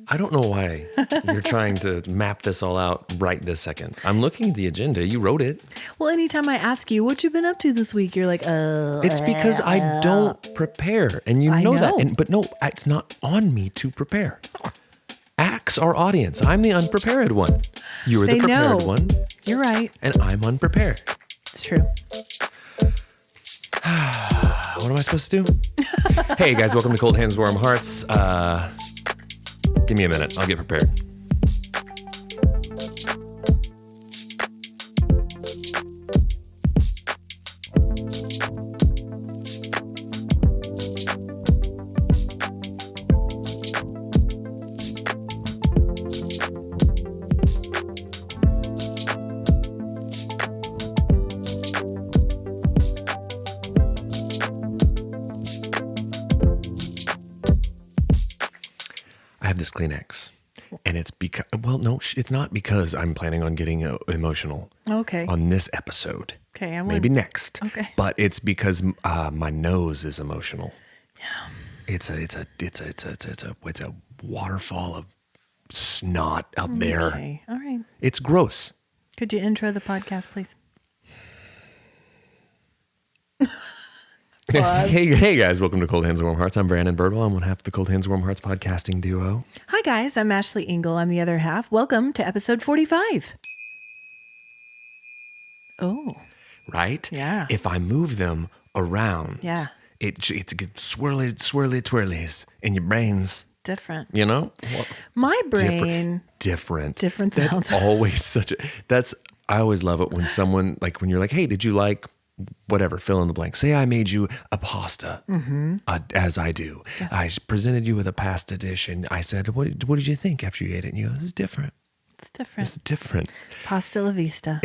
I don't know why you're trying to map this all out right this second. I'm looking at the agenda. You wrote it. Well, anytime I ask you what you've been up to this week, you're like, It's because I don't prepare, and you know that. But no, it's not on me to prepare. Axe our audience. I'm the unprepared one. You are the prepared one. You're right. And I'm unprepared. It's true. What am I supposed to do? Hey guys, welcome to Cold Hands, Warm Hearts. Give me a minute. I'll get prepared. This Kleenex, and it's because, well, no, it's not because I'm planning on getting emotional on this episode. Okay, maybe next. Okay, but it's because my nose is emotional. Yeah, it's a waterfall of snot out there. Okay, all right. It's gross. Could you intro the podcast, please? Hey guys, welcome to Cold Hands and Warm Hearts. I'm Brandon Birdwell. I'm one half of the Cold Hands and Warm Hearts podcasting duo. Hi guys, I'm Ashley Engle. I'm the other half. Welcome to episode 45. Oh. Right? Yeah. If I move them around, it gets swirlies in your brains. Different. You know? My brain. Different sounds. That's always I always love it when someone, like when you're like, hey, did you like whatever, fill in the blank. Say I made you a pasta, as I do. Yeah. I presented you with a pasta dish, and I said, what did you think after you ate it? And you go, it's different. It's different. Pasta la vista.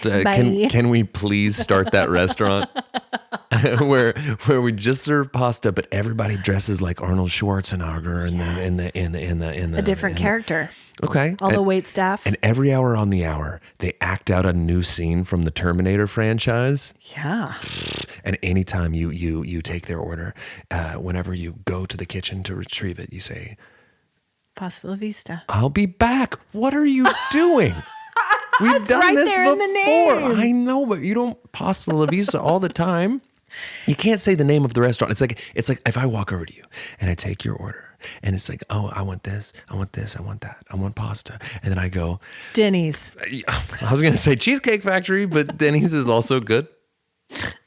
Can we please start that restaurant where we just serve pasta, but everybody dresses like Arnold Schwarzenegger in the a different character. Okay. All the wait staff. And every hour on the hour, they act out a new scene from the Terminator franchise. Yeah. And anytime you take their order, whenever you go to the kitchen to retrieve it, you say, Pasta la vista. I'll be back. What are you doing? We've done right this there before. In the name. I know, but you don't pasta la vista all the time. You can't say the name of the restaurant. It's like if I walk over to you and I take your order. And it's like, oh, I want this, I want that, I want pasta. And then I go, Denny's. I was going to say Cheesecake Factory, but Denny's is also good.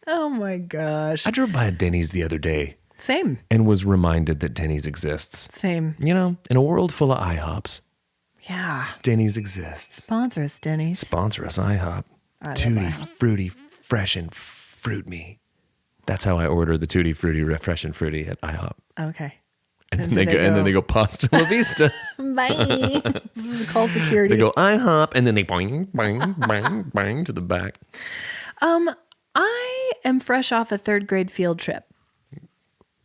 Oh my gosh. I drove by a Denny's the other day. Same. And was reminded that Denny's exists. Same. You know, in a world full of IHOPs. Yeah. Denny's exists. Sponsor us, Denny's. Sponsor us, IHOP. Tutti Frutti Fresh and Fruit Me. That's how I order the Tutti Frutti Fresh and Fruity at IHOP. Okay. And then they go pasta la vista. Bye. Call security. They go IHOP, and then they boing, boing, boing, boing to the back. I am fresh off a 3rd grade field trip.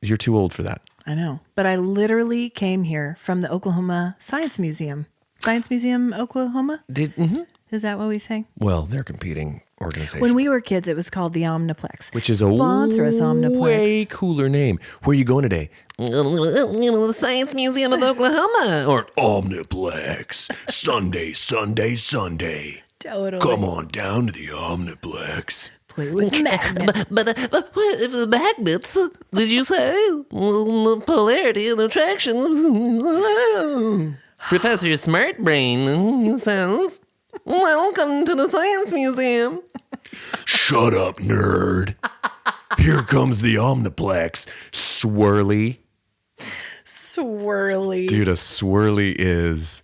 You're too old for that. I know, but I literally came here from the Oklahoma Science Museum. Science Museum, Oklahoma? Is that what we say? Well, they're competing organizations. When we were kids, it was called the Omniplex. Which is Sponsor us, Omniplex. Way cooler name. Where are you going today? The Science Museum of Oklahoma. Or Omniplex. Sunday. Totally. Come on down to the Omniplex. Play with magnets. But what if the magnets, did you say? Polarity and attraction. Professor Smart Brain says, welcome to the Science Museum. Shut up, nerd. Here comes the Omniplex. Swirly. Dude, a swirly is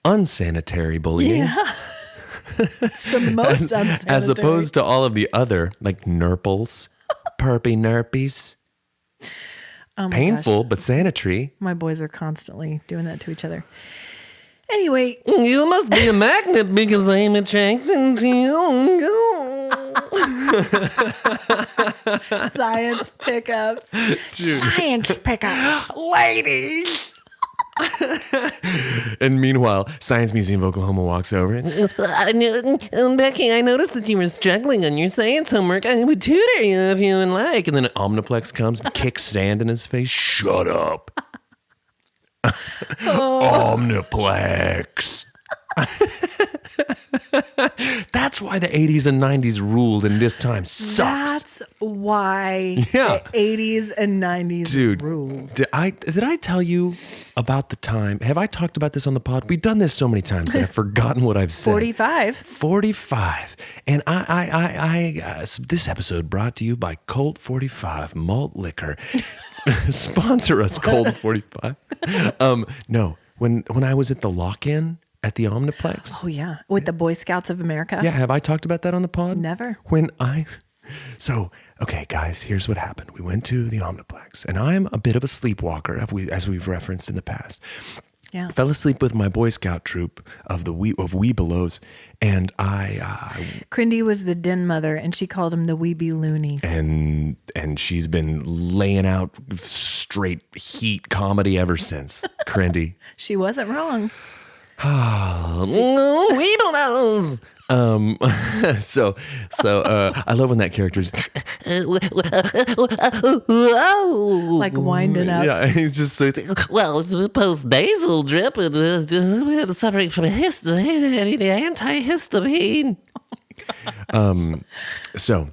unsanitary bullying. Yeah. It's the most unsanitary. As opposed to all of the other, like nurples, perpy nerpies. Oh my Painful, gosh. but sanitary. My boys are constantly doing that to each other. Anyway. You must be a magnet because I'm attracted to you. Science pickups. Dude. Science pickups. Lady! And meanwhile, Science Museum of Oklahoma walks over. Becky, I noticed that you were struggling on your science homework. I would tutor you if you would like. And then an Omniplex comes and kicks sand in his face. Shut up. Omniplex. That's why the 80s and 90s ruled, and this time sucks. That's why the 80s and 90s ruled. Did I tell you about the time? Have I talked about this on the pod? We've done this so many times that I've forgotten what I've said. 45. And this episode brought to you by Colt 45 Malt Liquor. Sponsor us, Colt 45. No, when I was at the lock-in at the Omniplex. Oh, yeah. With the Boy Scouts of America. Yeah, have I talked about that on the pod? Never. So, okay, guys, here's what happened. We went to the Omniplex, and I'm a bit of a sleepwalker, as we've referenced in the past. Yeah. Fell asleep with my Boy Scout troop of Weebelows, and Crindy was the den mother, and she called him the Weeby Loonies. and she's been laying out straight heat comedy ever since. Crindy. She wasn't wrong. Weebles. So I love when that character's Like winding up. yeah, he's just so Well, post-nasal drip and suffering from antihistamine. so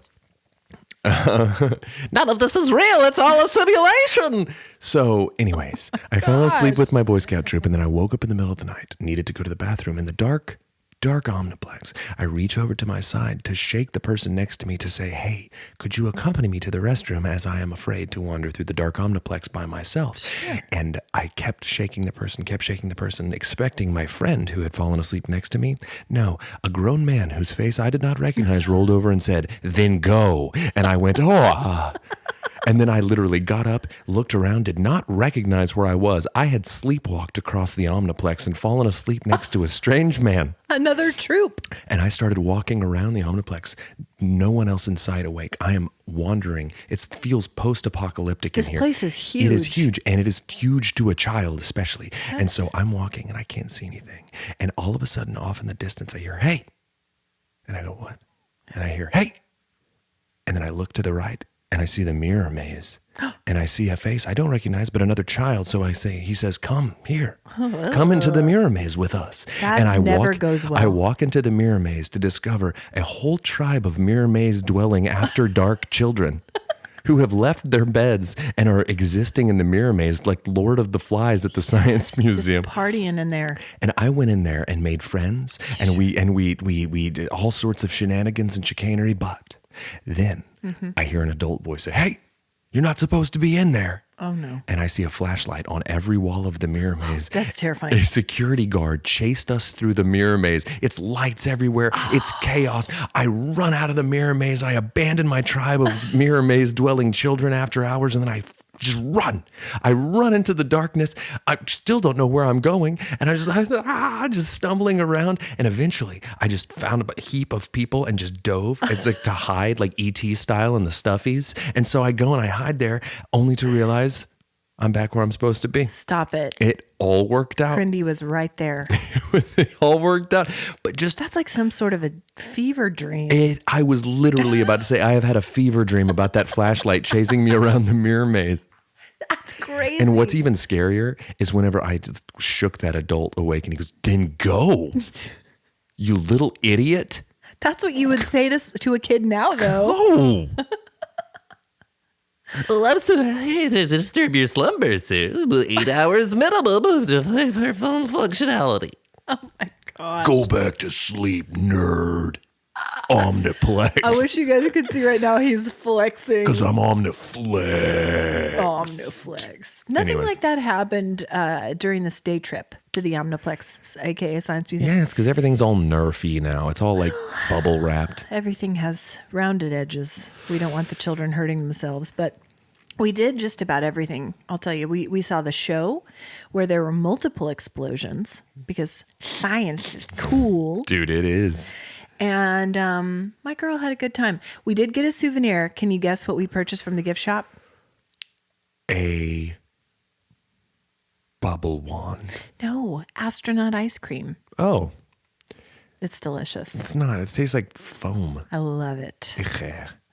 None of this is real. It's all a simulation. So, anyways, I fell asleep with my Boy Scout troop, and then I woke up in the middle of the night, needed to go to the bathroom in the dark Omniplex. I reach over to my side to shake the person next to me to say, hey, could you accompany me to the restroom, as I am afraid to wander through the dark Omniplex by myself? Sure. And I kept shaking the person, expecting my friend who had fallen asleep next to me. No, a grown man whose face I did not recognize rolled over and said, then go. And I went, oh. And then I literally got up, looked around, did not recognize where I was. I had sleepwalked across the Omniplex and fallen asleep next to a strange man. Another troop. And I started walking around the Omniplex. No one else in sight awake. I am wandering. It feels post-apocalyptic in here. This place is huge. It is huge, and it is huge to a child especially. Yes. And so I'm walking, and I can't see anything. And all of a sudden, off in the distance, I hear, hey. And I go, what? And I hear, hey. And then I look to the right. And I see the mirror maze, and I see a face I don't recognize, but another child. So he says, come here, come into the mirror maze with us. That and I never goes well. I walk into the mirror maze to discover a whole tribe of mirror maze dwelling after dark children who have left their beds and are existing in the mirror maze like Lord of the Flies at the Science Museum. Just partying in there. And I went in there and made friends, and we did all sorts of shenanigans and chicanery, but then I hear an adult voice say, hey, you're not supposed to be in there. Oh, no. And I see a flashlight on every wall of the mirror maze. That's terrifying. A security guard chased us through the mirror maze. It's lights everywhere. It's chaos. I run out of the mirror maze. I abandon my tribe of mirror maze dwelling children after hours, and then I just run. I run into the darkness. I still don't know where I'm going. And I just stumbling around. And eventually I just found a heap of people and just dove. It's like to hide, like E.T. style in the stuffies. And so I go and I hide there, only to realize I'm back where I'm supposed to be. Stop it. It all worked out. Crindy was right there. It all worked out. But just that's like some sort of a fever dream. I was literally about to say, I have had a fever dream about that flashlight chasing me around the mirror maze. That's crazy. And what's even scarier is whenever I shook that adult awake and he goes, then go, you little idiot. That's what you would say to a kid now, though. Oh. Well, I'm so happy to disturb your slumber, sir. 8 hours minimum for phone functionality. Oh, my God. Go back to sleep, nerd. Omniplex. I wish you guys could see right now. He's flexing. Because I'm Omniflex. Omniflex. Nothing like that happened during this day trip to the Omniplex, aka Science Museum. Yeah, it's because everything's all nerfy now. It's all like bubble wrapped. Everything has rounded edges. We don't want the children hurting themselves, but we did just about everything. I'll tell you, we saw the show where there were multiple explosions because science is cool. Dude, it is. And my girl had a good time. We did get a souvenir. Can you guess what we purchased from the gift shop? A bubble wand. No, astronaut ice cream. Oh. It's delicious. It's not. It tastes like foam. I love it.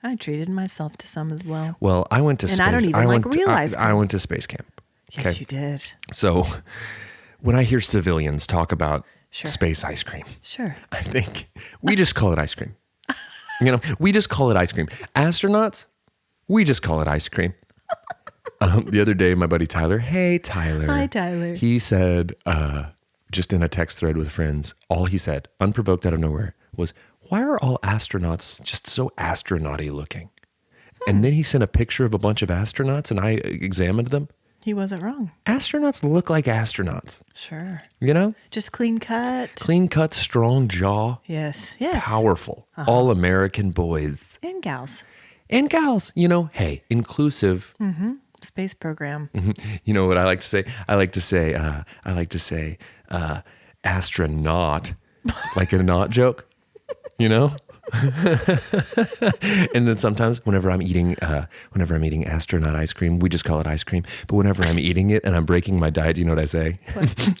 I treated myself to some as well. Well, I went to space. And I don't even real ice cream. I went to space camp. Yes, you did. So when I hear civilians talk about Sure. space ice cream, Sure. I think we just call it ice cream. We just call it ice cream. Astronauts, we just call it ice cream. The other day, my buddy Tyler, hey, Tyler. Hi, Tyler. He said, just in a text thread with friends, all he said, unprovoked out of nowhere, was, why are all astronauts just so astronaut-y looking? And then he sent a picture of a bunch of astronauts, and I examined them. He wasn't wrong. Astronauts look like astronauts, Sure. Just clean cut. clean cut, strong jaw, Yes. Yes. powerful, all American boys And gals. and gals, hey, inclusive. Space program. You know what I like to say? I like to say astronaut, like a not joke, And then sometimes whenever I'm eating astronaut ice cream, we just call it ice cream. But whenever I'm eating it and I'm breaking my diet, you know what I say?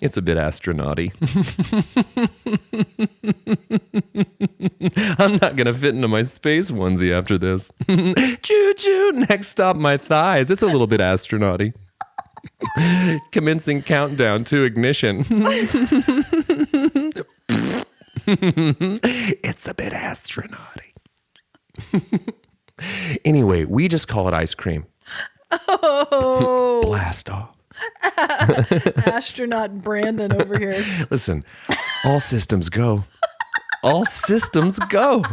It's a bit astronauty. I'm not going to fit into my space onesie after this. Choo choo, next stop my thighs. It's a little bit astronauty. Commencing countdown to ignition. It's a bit astronauty. Anyway, we just call it ice cream. Oh. Blast off. Astronaut Brandon over here. Listen, all systems go. All systems go.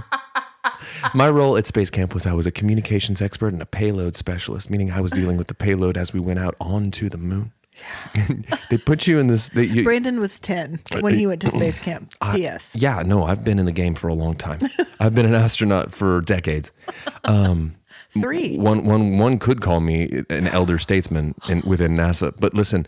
My role at Space Camp was I was a communications expert and a payload specialist, meaning I was dealing with the payload as we went out onto the moon. They put you in this. Brandon was 10 when he went to space camp. P.S. Yeah, no, I've been in the game for a long time. I've been an astronaut for decades. 3. One could call me an elder statesman within NASA. But listen,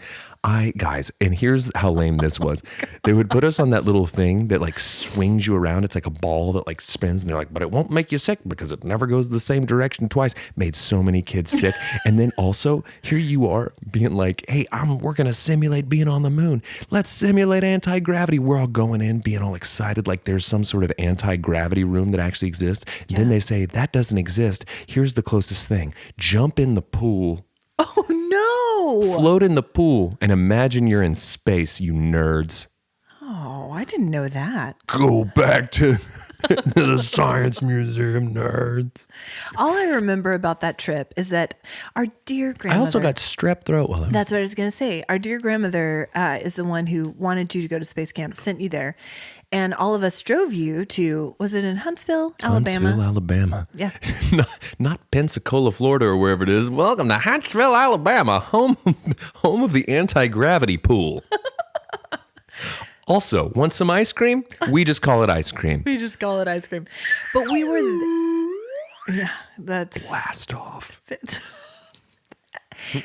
guys, and here's how lame this was. They would put us on that little thing that like swings you around. It's like a ball that like spins, and they're like, but it won't make you sick because it never goes the same direction twice. Made so many kids sick. And then also, here you are being like, hey, we're going to simulate being on the moon. Let's simulate anti-gravity. We're all going in, being all excited like there's some sort of anti-gravity room that actually exists. And then they say, that doesn't exist. Here's the closest thing. Jump in the pool. Oh, no. Float in the pool and imagine you're in space, you nerds. Oh, I didn't know that. Go back to the science museum, nerds. All I remember about that trip is that our dear grandmother... I also got strep throat while I was That's what I was going to say. Our dear grandmother is the one who wanted you to go to space camp, sent you there. And all of us drove you to, was it in Huntsville, Alabama? Huntsville, Alabama. Yeah. not Pensacola, Florida, or wherever it is. Welcome to Huntsville, Alabama, home of the anti-gravity pool. Also, want some ice cream? We just call it ice cream. We just call it ice cream. But we were... yeah, that's... Blast off.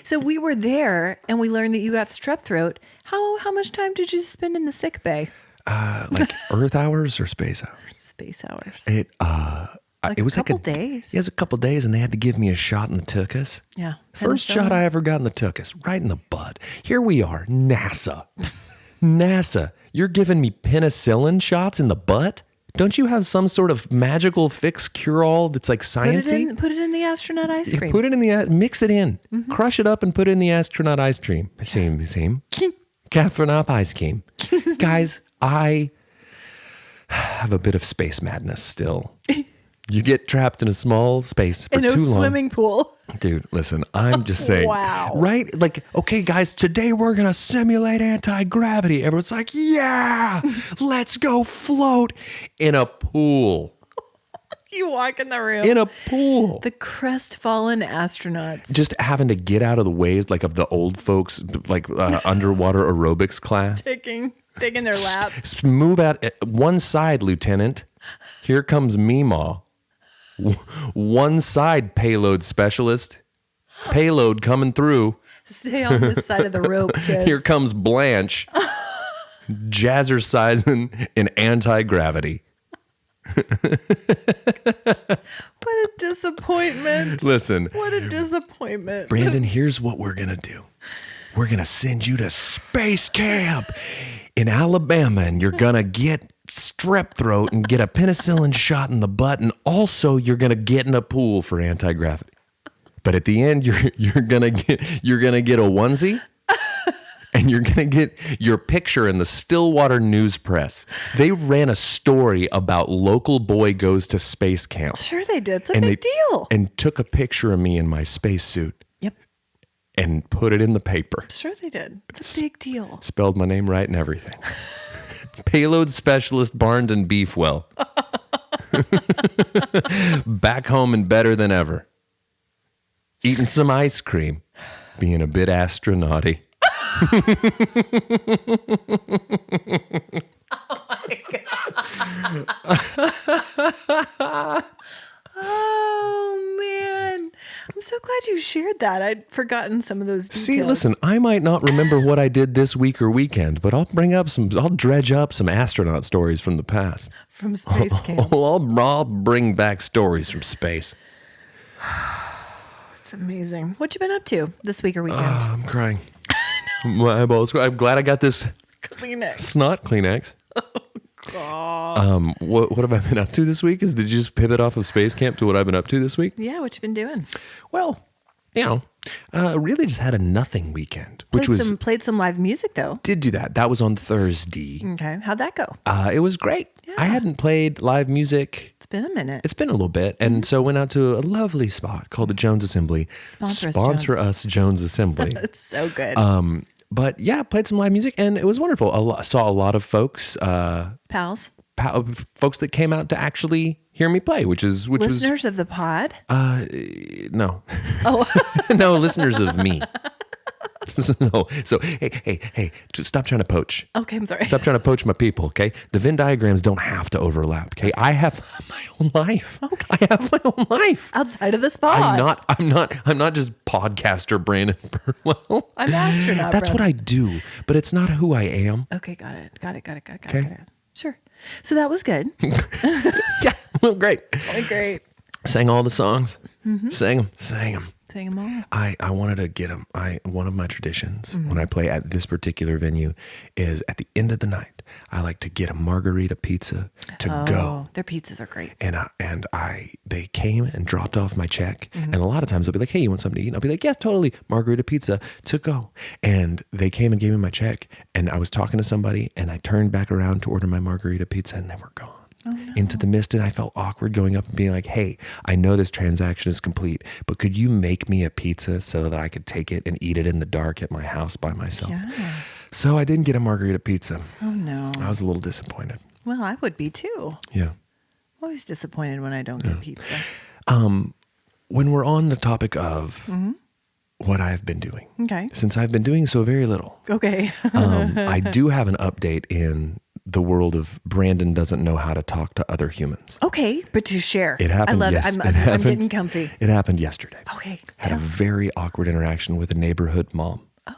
So we were there, and we learned that you got strep throat. How much time did you spend in the sick bay? Like Earth hours or space hours? Space hours. It was a couple days. It was a couple days, and they had to give me a shot in the tuchus. Yeah. First shot I ever got in the tuchus, right in the butt. Here we are, NASA. NASA, you're giving me penicillin shots in the butt? Don't you have some sort of magical fix cure-all that's like sciencey? Put it in the astronaut ice cream. Put it in mix it in. Crush it up and put it in the astronaut ice cream. Same. Catherine up ice cream. Guys, I have a bit of space madness still. You get trapped in a small space for in too a long. swimming pool. Dude, listen, I'm just saying. Wow. Right? Like, okay, guys, today we're going to simulate anti-gravity. Everyone's like, yeah, let's go float in a pool. You walk in the room. In a pool. The crestfallen astronauts. Just having to get out of the ways like of the old folks, like underwater aerobics class. taking their laps. Move out one side, Lieutenant. Here comes Meemaw. One side, payload specialist. Payload coming through. Stay on this side of the rope, kids. Here comes Blanche. Jazzercising in anti-gravity. What a disappointment. Listen. What a disappointment. Brandon, here's what we're going to do. We're going to send you to space camp in Alabama, and you're going to get strep throat and get a penicillin shot in the butt, and also you're going to get in a pool for anti-gravity. But at the end, you're going to get a onesie and you're going to get your picture in the Stillwater News Press. They ran a story about local boy goes to space camp. Sure they did. It's a big deal. And took a picture of me in my spacesuit. Yep. And put it in the paper. Sure they did. It's a big deal. Spelled my name right and everything. Payload specialist Barnes and Beefwell. Back home and better than ever. Eating some ice cream. Being a bit astronauty. Oh my God. Oh man. I'm so glad you shared that. I'd forgotten some of those details. See, listen, I might not remember what I did this week or weekend, but I'll dredge up some astronaut stories from the past. From space camp. I'll bring back stories from space. It's amazing. What you been up to this week or weekend? I'm crying. My eyeballs. I'm glad I got this Kleenex. snot Kleenex. What have I been up to this week? Did you just pivot off of space camp to what I've been up to this week? Yeah, what you been doing? Well, really just had a nothing weekend, which Played some live music though. did do that. That was on Thursday. Okay, how'd that go? It was great. Yeah. I hadn't played live music. It's been a minute. It's been a little bit, and so went out to a lovely spot called the Jones Assembly. Sponsor us, Jones Assembly. It's so good. But yeah, played some live music, and it was wonderful. Saw a lot of folks. Pals. Folks that came out to actually hear me play, which Listeners of the pod? no. Oh. No, listeners of me. No. So, hey, just stop trying to poach. Okay, I'm sorry. Stop trying to poach my people, okay? The Venn diagrams don't have to overlap, okay? I have my own life. Okay. I have my own life. Outside of this pod. I'm not just podcaster Brandon Birdwell. I'm astronaut. That's what I do, but it's not who I am. Okay, got it. Okay. Sure. So that was good. Yeah, well, great. Great. Sang all the songs. Mm-hmm. Sang them. Saying them all. I wanted to get them. One of my traditions when I play at this particular venue is at the end of the night, I like to get a margarita pizza to go. Their pizzas are great. And they came and dropped off my check. And a lot of times they'll be like, hey, you want something to eat? And I'll be like, yes, totally. Margarita pizza to go. And they came and gave me my check. And I was talking to somebody and I turned back around to order my margarita pizza and they were gone. Oh, no. Into the mist, and I felt awkward going up and being like, hey, I know this transaction is complete, but could you make me a pizza so that I could take it and eat it in the dark at my house by myself? Yeah. So I didn't get a margarita pizza. Oh, no. I was a little disappointed. Well, I would be too. Yeah. Always disappointed when I don't get pizza. When we're on the topic of what I've been doing, Okay. since I've been doing so very little, Okay. I do have an update in the world of Brandon doesn't know how to talk to other humans. Okay, but to share. It happened. I love yes, it. it I'm happened. getting comfy. It happened yesterday. Okay. Had a very awkward interaction with a neighborhood mom. Oh.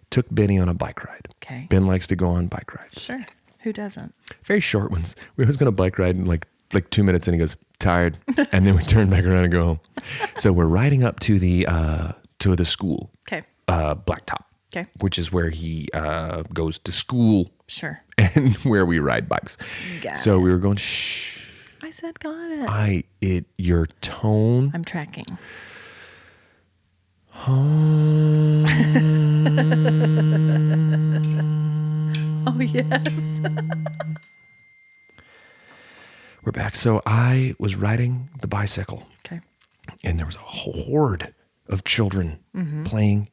Took Benny on a bike ride. Okay. Ben likes to go on bike rides. Sure. Who doesn't? Very short ones. We was going to bike ride in like 2 minutes and he goes, tired. And then we turn back around and go home. So we're riding up to the school. Okay. Blacktop. Okay. Which is where he goes to school. Sure. And where we ride bikes. Got So we were going, shh. I said got it. Your tone. I'm tracking. Oh, yes. We're back. So I was riding the bicycle. Okay. And there was a horde of children playing.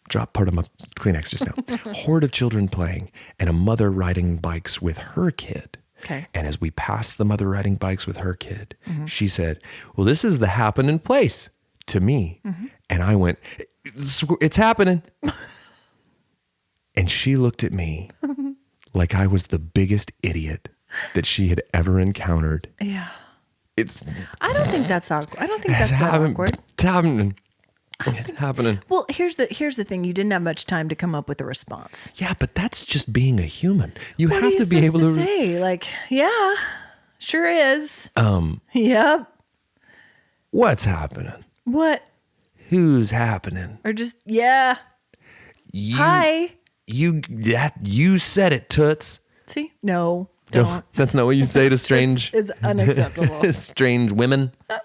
Drop part of my Kleenex just now. Horde of children playing, and a mother riding bikes with her kid. Okay. And as we passed the mother riding bikes with her kid, she said, well, this is the happening place to me. And I went, it's happening. And she looked at me like I was the biggest idiot that she had ever encountered. Yeah. I don't think that's awkward. I don't think that's that awkward. It's happening. It's happening. Well, here's the thing. You didn't have much time to come up with a response. Yeah, but that's just being a human. You What have are you to be able supposed to say, like, yeah, sure is. Yep. What's happening? What? Who's happening? Or just yeah. Hi. You said it, toots. See? No, don't. That's not what you say to strange It's unacceptable. strange women. I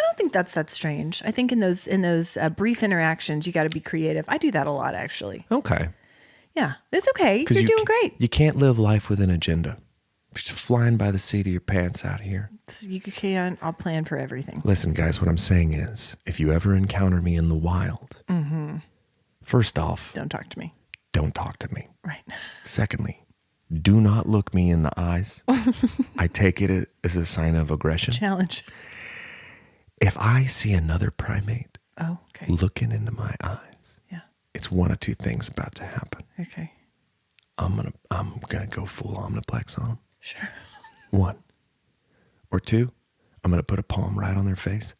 don't don't think that's that strange. I think in those brief interactions, you got to be creative. I do that a lot, actually. Okay. Yeah, it's okay. You're doing great. You can't live life with an agenda. You're just flying by the seat of your pants out here. You can't. I'll plan for everything. Listen, guys, what I'm saying is, if you ever encounter me in the wild, first off, Don't talk to me. don't talk to me. Right. Secondly, do not look me in the eyes. I take it as a sign of aggression. Challenge. If I see another primate Oh, okay. looking into my eyes, Yeah. it's one of two things about to happen. Okay. I'm gonna go full omniplex on them. Sure. One. Or two, I'm gonna put a palm right on their face.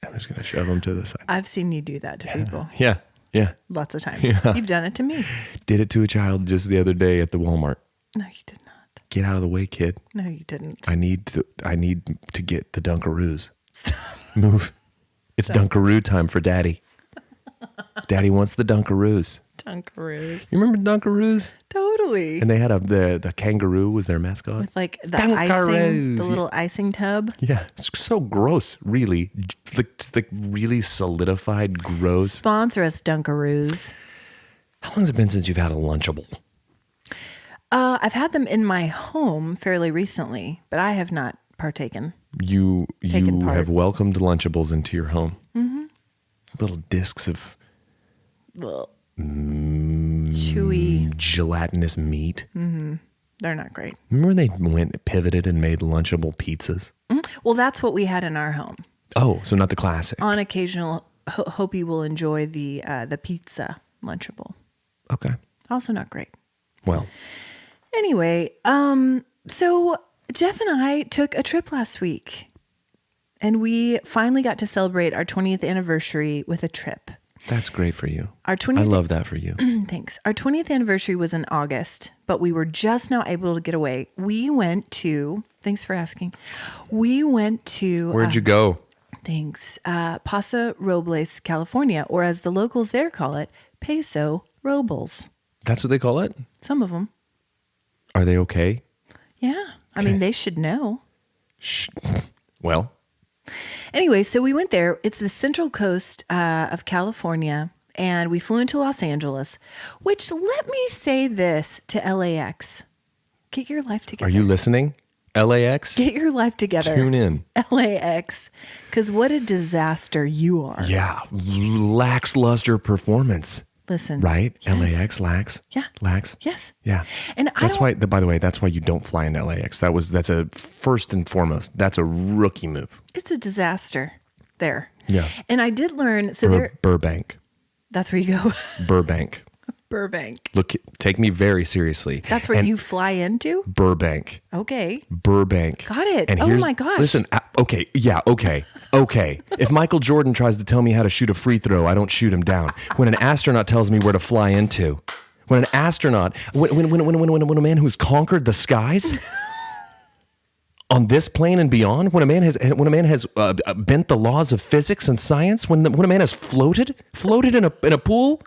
I'm just gonna shove them to the side. I've seen you do that to people Yeah. lots of times. Yeah. You've done it to me. Did it to a child just the other day at the Walmart. No, you did not. Get out of the way, kid. No, you didn't. I need to get the Dunkaroos. Move. It's Dunkaroo time for Daddy. Daddy wants the Dunkaroos. Dunkaroos. You remember Dunkaroos? Totally. And they had the kangaroo was their mascot. With like the Dunkaroos. the little icing tub. Yeah, it's so gross, really. Like really solidified, gross. Sponsor us, Dunkaroos. How long has it been since you've had a Lunchable? I've had them in my home fairly recently, but I have not partaken. You Taken part. have welcomed Lunchables into your home. Mm-hmm. Little discs of Ugh. Chewy. gelatinous meat. They're not great. Remember when they pivoted and made Lunchable pizzas? Well, that's what we had in our home. Oh, so not the classic. On occasional, hope you will enjoy the pizza Lunchable. Okay. Also not great. Well, Anyway, so Jeff and I took a trip last week, and we finally got to celebrate our 20th anniversary with a trip. that's great for you. Our 20th I love that for you. Thanks. Our 20th anniversary was in August, but we were just now able to get away. We went to, thanks for asking. We went to, Where'd you go? thanks, Paso Robles, California, or as the locals there call it, Peso Robles. That's what they call it? Some of them. Are they okay? Yeah. I mean, they should know. Well, Anyway, so we went there. It's the central coast of California, and we flew into Los Angeles, which, let me say this to LAX. Get your life together. are you listening? LAX? Get your life together. Tune in. LAX. Because what a disaster you are. Yeah. Lackluster performance. Listen. Right? Yes. LAX, lax? Yeah. Lax? Yes. Yeah. And That's why, by the way, that's why you don't fly in LAX. That's a first and foremost, that's a rookie move. it's a disaster there. Yeah. And I did learn, so there, Burbank. that's where you go. Burbank. Burbank. Look, take me very seriously. That's where And you fly into? Burbank. Okay. Burbank. Got it. And Oh here's- my gosh. Listen, okay. Yeah, okay. Okay. If Michael Jordan tries to tell me how to shoot a free throw, I don't shoot him down. When an astronaut tells me where to fly into, when an astronaut, when a man who's conquered the skies on this plane and beyond, when a man has bent the laws of physics and science, when a man has floated in a pool,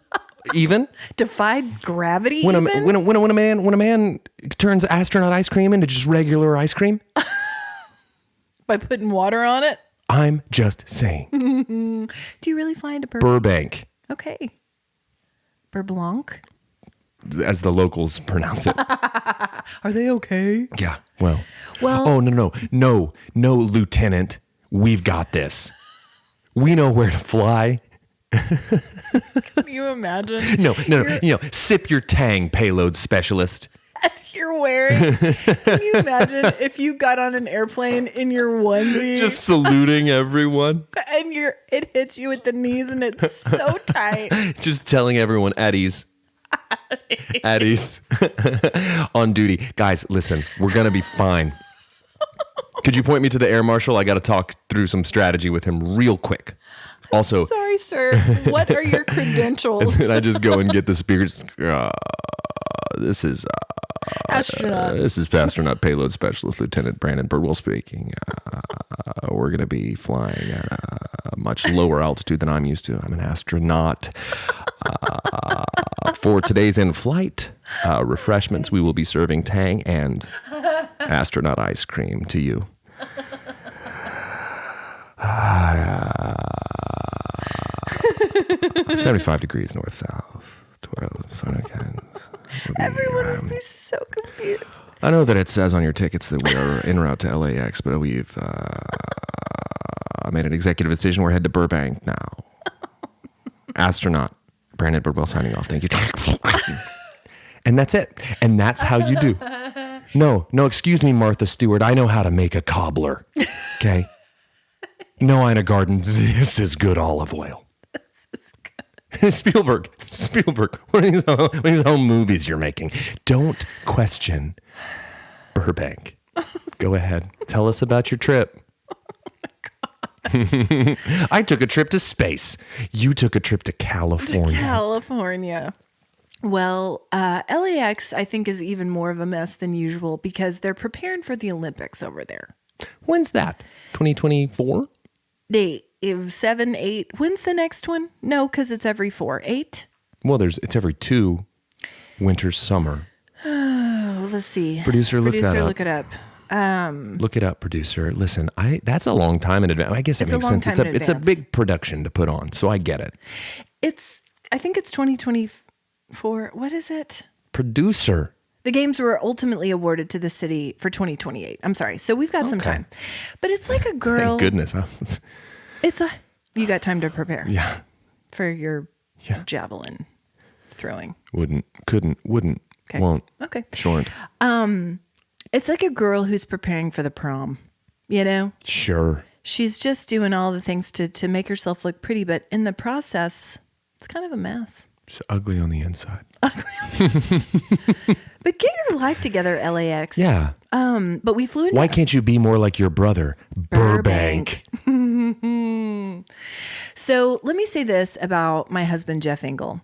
even Defied gravity when even? a man turns astronaut ice cream into just regular ice cream. By putting water on it? I'm just saying. Do you really fly into Burbank? Burbank, Okay. Burblanc? as the locals pronounce it. Are they okay? Yeah. Well. Well- Oh no, Lieutenant. We've got this. We know where to fly. Can you imagine? No. Sip your Tang, payload specialist. You're wearing. Can you imagine if you got on an airplane in your onesie Just saluting everyone. and it hits you at the knees and it's so tight? Just telling everyone at ease. At ease. On duty. Guys, listen, we're going to be fine. Could you point me to the air marshal? I got to talk through some strategy with him real quick. Also, Sorry, sir. What are your credentials? and I just go and get the speakers. This is Astronaut. this is astronaut payload specialist Lieutenant Brandon Birdwell speaking. We're going to be flying at a much lower altitude than I'm used to. I'm an astronaut. For today's in-flight refreshments, we will be serving Tang and astronaut ice cream to you. 75 degrees north south. 12 hurricanes. Everyone would be so confused. I know that it says on your tickets that we are en route to LAX, but we've made an executive decision. We're headed to Burbank now. Astronaut Brandon Birdwell signing off. Thank you. And that's it. And that's how you do. No, excuse me, Martha Stewart. I know how to make a cobbler. Okay? No, Ina Garden. This is good olive oil. Spielberg. What are these home movies you're making? Don't question Burbank. Go ahead. Tell us about your trip. I took a trip to space. You took a trip to California. California. Well, LAX, I think, is even more of a mess than usual because they're preparing for the Olympics over there. When's that? 2024? Date 7, 8. When's the next one? No, because it's every 4. 8? Well, it's every 2. Winter, summer. Oh, let's see. Producer, look that up. Look it up. Look it up, producer. Listen, that's a long time in advance. I guess it makes sense. It's a big production to put on, so I get it. I think it's 2024. What is it? Producer. The games were ultimately awarded to the city for 2028. I'm sorry. So we've got some time. But it's like a girl. Thank goodness, huh? You got time to prepare. Yeah. For your javelin throwing. Couldn't, wouldn't, won't. Okay. Short. It's like a girl who's preparing for the prom, you know? Sure. She's just doing all the things to make herself look pretty, but in the process, it's kind of a mess. She's ugly on the inside. But get your life together, LAX. Yeah. But we flew into... Why can't you be more like your brother, Burbank? So let me say this about my husband, Jeff Engle.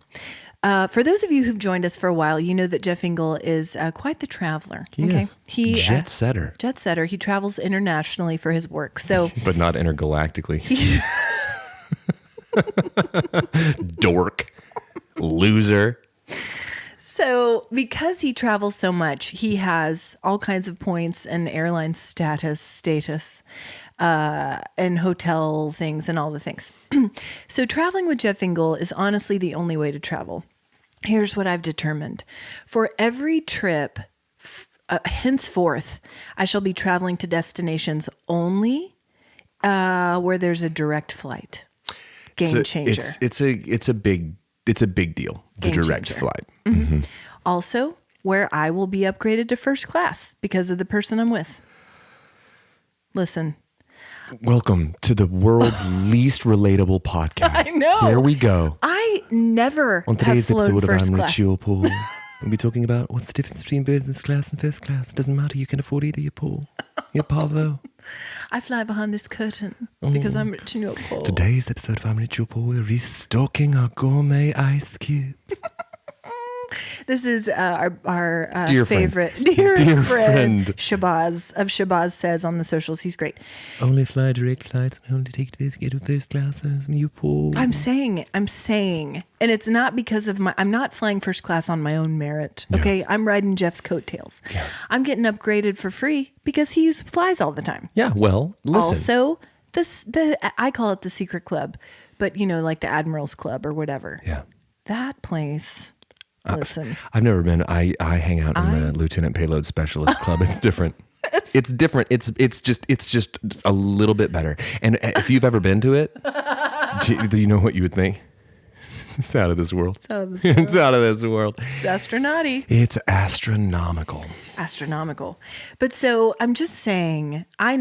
For those of you who've joined us for a while, you know that Jeff Engle is quite the traveler. He is. He Jet setter. Jet setter. He travels internationally for his work. So, but not intergalactically. Dork. Loser. So because he travels so much, he has all kinds of points and airline status, and hotel things and all the things. So traveling with Jeff Engle is honestly the only way to travel. Here's what I've determined. For every trip, henceforth, I shall be traveling to destinations only where there's a direct flight. Game changer. It's a big deal. The Game direct changer. flight. Mm-hmm. Also, where I will be upgraded to first class because of the person I'm with. Listen. Welcome to the world's least relatable podcast. I know. Here we go. I never On have today's flown episode of first I'm class. Rich, You'll Paul, we'll be talking about what's the difference between business class and first class. It doesn't matter. You can afford either. You're Paul. You're Pavo. I fly behind this curtain because I'm rich and you're poor. Today's episode of I'm Rich, You'll Paul, we're restocking our gourmet ice cubes. This is our Dear friend. favorite Dear friend. Shabazz of Shabazz says on the socials. He's great. Only fly direct flights and only take tickets to first class. You Paul. I'm saying, and it's not because of I'm not flying first class on my own merit. Okay, I'm riding Jeff's coattails. Yeah. I'm getting upgraded for free because he flies all the time. Yeah, well, listen. Also, I call it the secret club, but like the Admiral's Club or whatever. Yeah. That place. Listen, I've never been. I hang out in the Lieutenant Payload Specialist Club. It's different. It's different. It's just a little bit better. And if you've ever been to it, do you know what you would think? It's out of this world. It's out of this world. It's out of this world. It's astronauty. It's astronomical. Astronomical. But so I'm just saying, I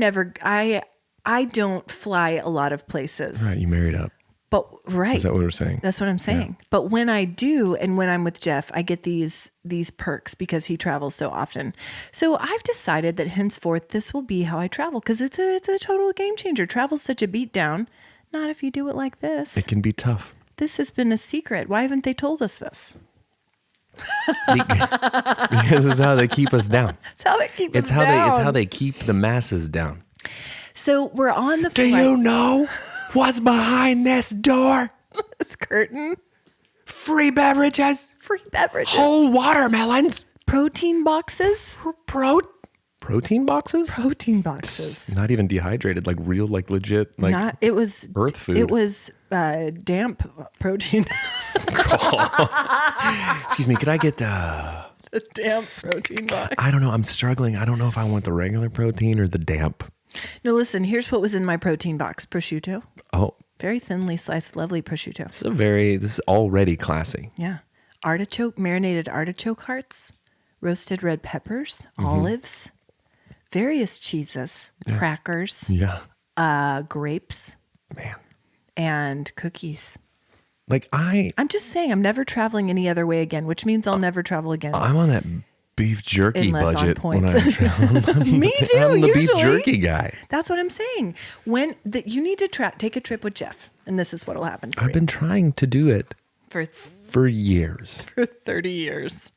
don't fly a lot of places. Right, you married up. But right. Is that what we're saying? That's what I'm saying. Yeah. But when I do, and when I'm with Jeff, I get these perks because he travels so often. So I've decided that henceforth this will be how I travel because it's a total game changer. Travel's such a beatdown. Not if you do it like this. It can be tough. This has been a secret. Why haven't they told us this? Because it's how they keep us down. It's how they keep us down. It's how they keep the masses down. So we're on the flight. Do you know what's behind this door? This curtain. Free beverages. Free beverages. Whole watermelons. Protein boxes. Protein boxes? Protein boxes. Not even dehydrated, like real, like legit, like Not it was earth food. It was damp protein. Excuse me, could I get A damp protein box. I don't know. I'm struggling. I don't know if I want the regular protein or the damp. No, listen, here's what was in my protein box. Prosciutto. Oh, Very thinly sliced, lovely prosciutto. this is already classy. Yeah. Marinated artichoke hearts, roasted red peppers, olives, various cheeses, crackers, Yeah. grapes, Man. and cookies. Like I'm just saying, I'm never traveling any other way again, which means I'll never travel again. I'm on that beef jerky Unless on budget when points. I travel. Me too, I'm the usually. beef jerky guy. That's what I'm saying. You need to take a trip with Jeff, and this is what will happen for I've you. been trying to do it for for years. 30 years.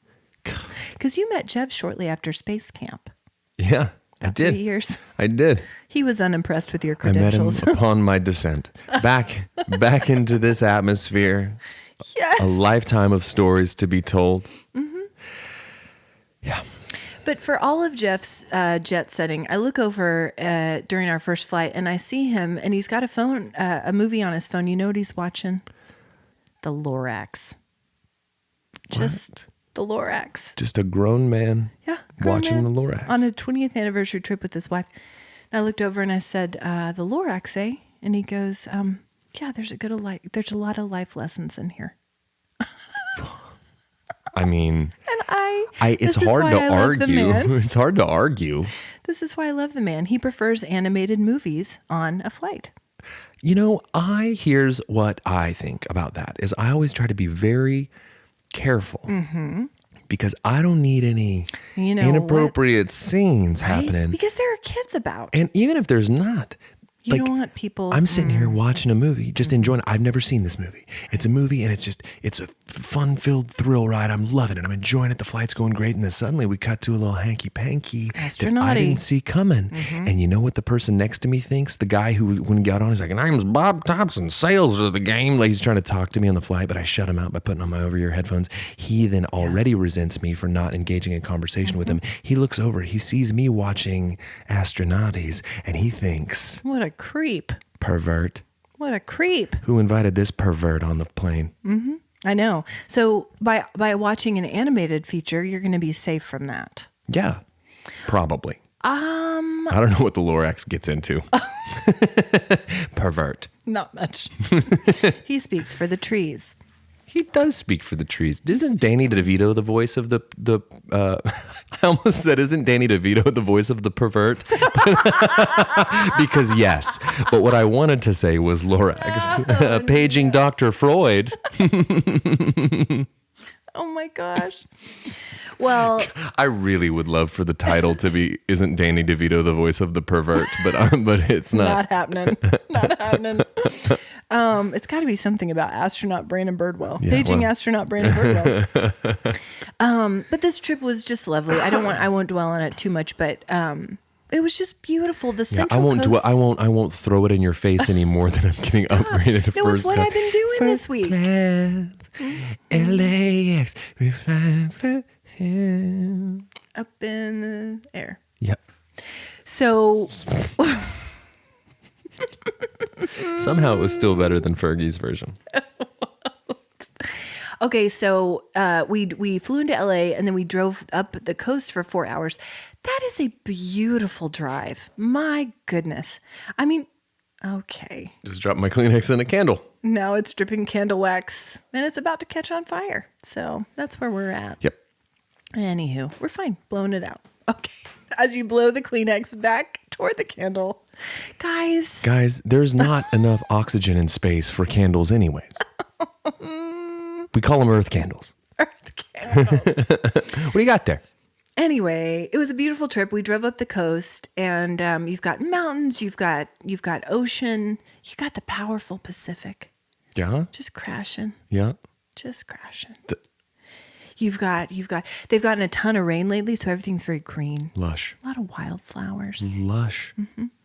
Because you met Jeff shortly after space camp. Yeah, I About did. 3 years. I did. He was unimpressed with your I met him credentials. upon my descent back into this atmosphere. Yes. A lifetime of stories to be told. Yeah. But for all of Jeff's jet setting, I look over during our first flight and I see him, and he's got a movie on his phone. You know what he's watching? The Lorax. Just the Lorax. Just a grown man watching man the Lorax. on a 20th anniversary trip with his wife. And I looked over and I said, the Lorax, eh? And he goes, yeah, there's a lot of life lessons in here. I mean, And it's this is hard why to I love the argue. man. It's hard to argue. This is why I love the man. He prefers animated movies on a flight. You know, here's what I think about that is I always try to be very careful because I don't need any You know inappropriate scenes Right? happening. Because there are kids about. And even if there's not, You don't want people. I'm sitting here watching a movie, just enjoying it. I've never seen this movie. It's a movie and it's a fun-filled thrill ride. I'm loving it. I'm enjoying it. The flight's going great. And then suddenly we cut to a little hanky-panky that I Astronauty. didn't see coming. And you know what the person next to me thinks? The guy who, when he got on, he's like, name's Bob Thompson, sales of the game. Like he's trying to talk to me on the flight, but I shut him out by putting on my over-ear headphones. He then already resents me for not engaging in conversation with him. He looks over, he sees me watching Astronauties, and he thinks, What a creep. pervert. What a creep. Who invited this pervert on the plane? I know. So by watching an animated feature, you're going to be safe from that. Yeah, probably. I don't know what the Lorax gets into. Pervert. Not much. He speaks for the trees. He does speak for the trees. Isn't Danny DeVito the voice of the I almost said, isn't Danny DeVito the voice of the pervert? Because yes. But what I wanted to say was Lorax. Paging Dr. Freud. Oh my gosh. Well, I really would love for the title to be, isn't Danny DeVito the voice of the pervert? But it's not. not happening. Not happening. It's got to be something about astronaut Brandon Birdwell. Paging astronaut Brandon Birdwell. But this trip was just lovely. I won't dwell on it too much, but it was just beautiful. The Yeah, Central Coast. I won't throw it in your face any more than I'm getting upgraded to No, first it's what class. I've been doing this week. Class, LAX, we fly for him. Up in the air. Yep. So Somehow it was still better than Fergie's version. okay, so we flew into LA and then we drove up the coast for 4 hours. That is a beautiful drive. My goodness. I mean, okay. Just dropped my Kleenex in a candle. Now it's dripping candle wax and it's about to catch on fire. So that's where we're at. Yep. Anywho, we're fine. Blowing it out. Okay. As you blow the Kleenex back toward the candle. Guys, there's not enough oxygen in space for candles anyways. We call them earth candles. Earth candle. What do you got there? Anyway, it was a beautiful trip. We drove up the coast and you've got mountains, you've got ocean, you've got the powerful Pacific. Yeah? Just crashing. Yeah. Just crashing. They've gotten a ton of rain lately, so everything's very green. Lush. A lot of wildflowers. Lush.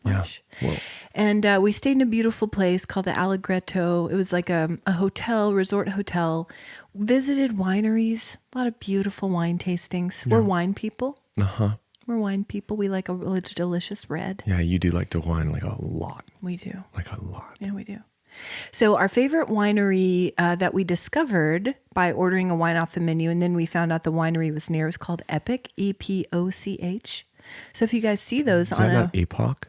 Lush. Yeah. Whoa. And we stayed in a beautiful place called the Allegretto. It was like a resort hotel. Visited wineries, a lot of beautiful wine tastings. We're wine people. Uh-huh. We're wine people. We like a really delicious red. Yeah, you do like to wine like a lot. We do. Like a lot. Yeah, we do. So our favorite winery that we discovered by ordering a wine off the menu, and then we found out the winery was near, was called Epoch, Epoch. So if you guys see those Is on that not Epoch?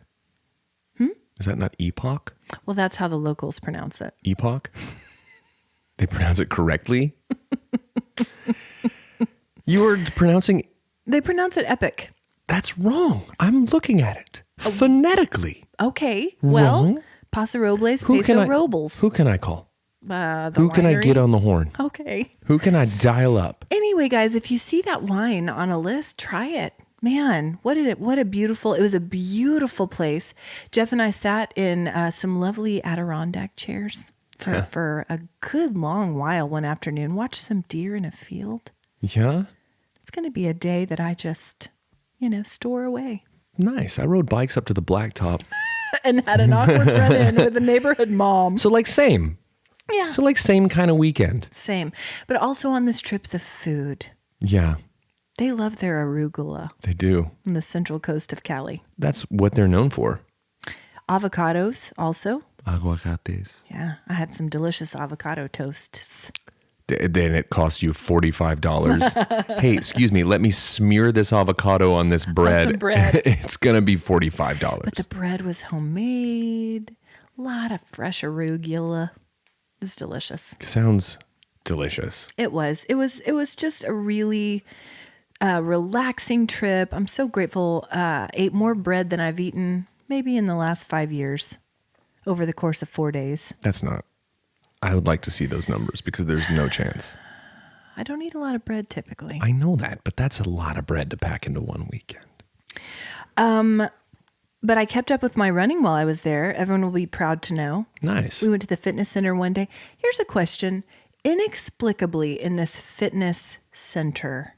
Is that not Epoch? well, that's how the locals pronounce it. Epoch? They pronounce it correctly? You were pronouncing... They pronounce it Epic. That's wrong. I'm looking at it. Phonetically. Okay. Well, Wrong? Paso Robles, Peso Robles. Who can I call? The Who can I winery. get on the horn? Okay. Who can I dial up? Anyway, guys, if you see that wine on a list, try it. Man, what a beautiful, it was a beautiful place. Jeff and I sat in some lovely Adirondack chairs for a good long while one afternoon, watched some deer in a field. Yeah? It's going to be a day that I just, store away. Nice. I rode bikes up to the blacktop. And had an awkward run-in with a neighborhood mom. So like same. Yeah. So like same kind of weekend. Same. But also on this trip, the food. Yeah, They love their arugula they do. on the central coast of Cali. That's what they're known for. Avocados also. Aguacates. Yeah, I had some delicious avocado toasts. Then it cost you $45. Hey, excuse me, let me smear this avocado on this bread. some bread. It's going to be $45. But the bread was homemade. A lot of fresh arugula. It was delicious. Sounds delicious. It was. It was just a really relaxing trip. I'm so grateful. Ate more bread than I've eaten maybe in the last 5 years over the course of 4 days. That's not. I would like to see those numbers because there's no chance. I don't eat a lot of bread typically. I know that, but that's a lot of bread to pack into one weekend. But I kept up with my running while I was there. Everyone will be proud to know. Nice. We went to the fitness center one day. Here's a question. Inexplicably in this fitness center,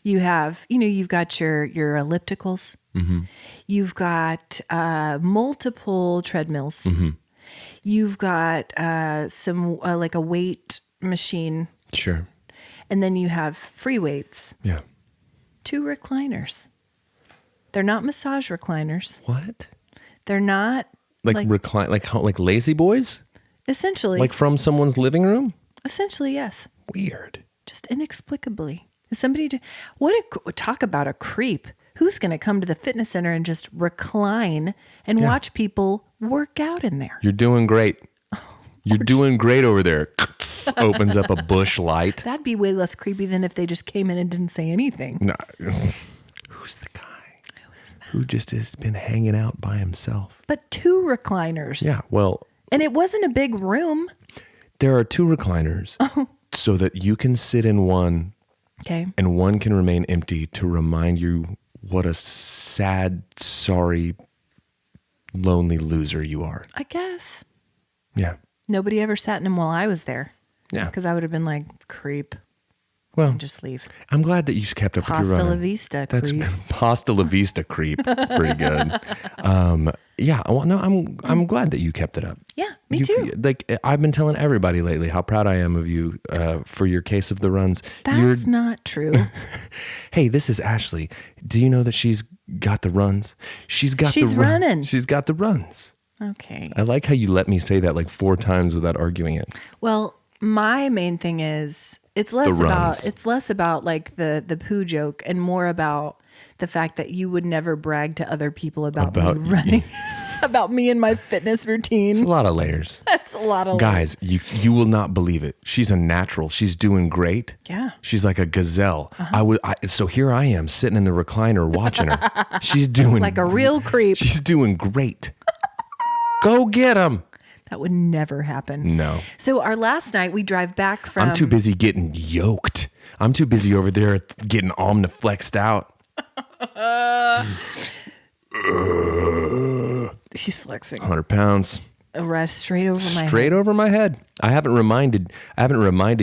you have, you've got your ellipticals. Mm-hmm. You've got multiple treadmills. Mm-hmm. You've got some like a weight machine. Sure. And then you have free weights. Yeah. 2 recliners. They're not massage recliners. What? They're not Like recline, like lazy boys? essentially. Like from someone's living room? Essentially, yes. Weird. Just inexplicably. Is somebody talk about a creep? Who's going to come to the fitness center and just recline and watch people work out in there? You're doing great. You're doing great over there. Opens up a bush light. That'd be way less creepy than if they just came in and didn't say anything. No. Who's the guy? Who just has been hanging out by himself? But 2 recliners. Yeah, well, And it wasn't a big room. there are 2 recliners so that you can sit in one Okay. and one can remain empty to remind you what a sad, sorry, lonely loser you are. I guess. Yeah. Nobody ever sat in them while I was there. Yeah. Because I would have been like, creep. Well, And just leave. I'm glad that you kept up with Pasta your la running. vista, That's creep. pasta la vista creep. Pretty good. Yeah. Well, no, I'm glad that you kept it up. Yeah, me You- too. Like I've been telling everybody lately how proud I am of you for your case of the runs. That's not true. Hey, this is Ashley. Do you know that she's got the runs? She's running. She's got the runs. Okay. I like how you let me say that like 4 times without arguing it. Well, my main thing is it's less about like the poo joke and more about the fact that you would never brag to other people about me running, about me and my fitness routine. It's a lot of layers. That's a lot of Guys, you will not believe it. She's a natural. She's doing great. Yeah. She's like a gazelle. So here I am sitting in the recliner watching her. She's doing like a real creep. She's doing great. Go get him. That would never happen. No. So our last night we drive back from. I'm too busy getting yoked. I'm too busy over there getting omniflexed out. He's flexing. 100 pounds. Right straight over my Straight head. over my head. I haven't reminded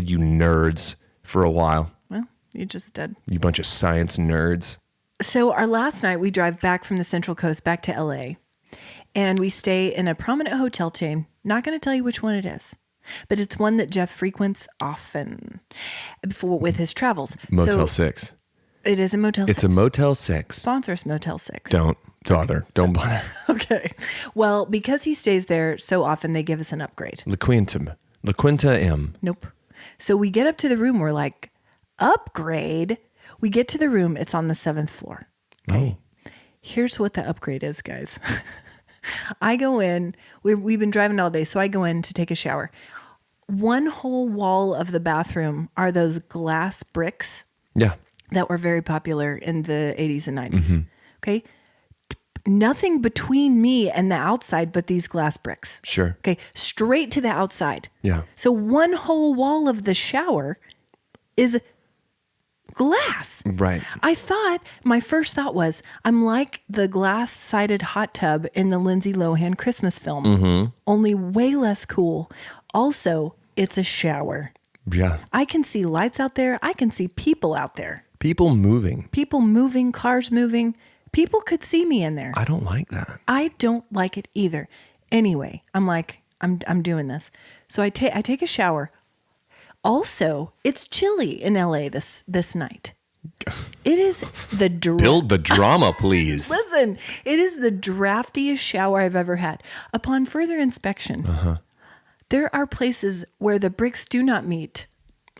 you nerds for a while. Well, you just did. You bunch of science nerds. So our last night we drive back from the Central Coast back to LA. And we stay in a prominent hotel chain. Not going to tell you which one it is, but it's one that Jeff frequents often with his travels. Motel So, 6. It is a Motel 6. It's a Motel 6. Sponsors Motel 6. Don't bother. Don't bother. Okay. Well, because he stays there so often, they give us an upgrade. La Quinta M. Nope. So we get up to the room. We're like, upgrade? We get to the room. It's on the 7th floor. Oh. Here's what the upgrade is, guys. I go in. We've been driving all day, so I go in to take a shower. One whole wall of the bathroom are those glass bricks Yeah. that were very popular in the 80s and 90s. Okay? Nothing between me and the outside but these glass bricks. Sure. Okay? Straight to the outside. Yeah. So one whole wall of the shower is glass. Right. My first thought was, I'm like the glass-sided hot tub in the Lindsay Lohan Christmas film, only way less cool. Also, it's a shower. Yeah. I can see lights out there. I can see people out there. People moving. People moving, cars moving. People could see me in there. I don't like that. I don't like it either. Anyway, I'm like, I'm doing this. So I take a shower. Also, it's chilly in LA this night. It is the Build the drama, please. Listen, it is the draftiest shower I've ever had. Upon further inspection, there are places where the bricks do not meet.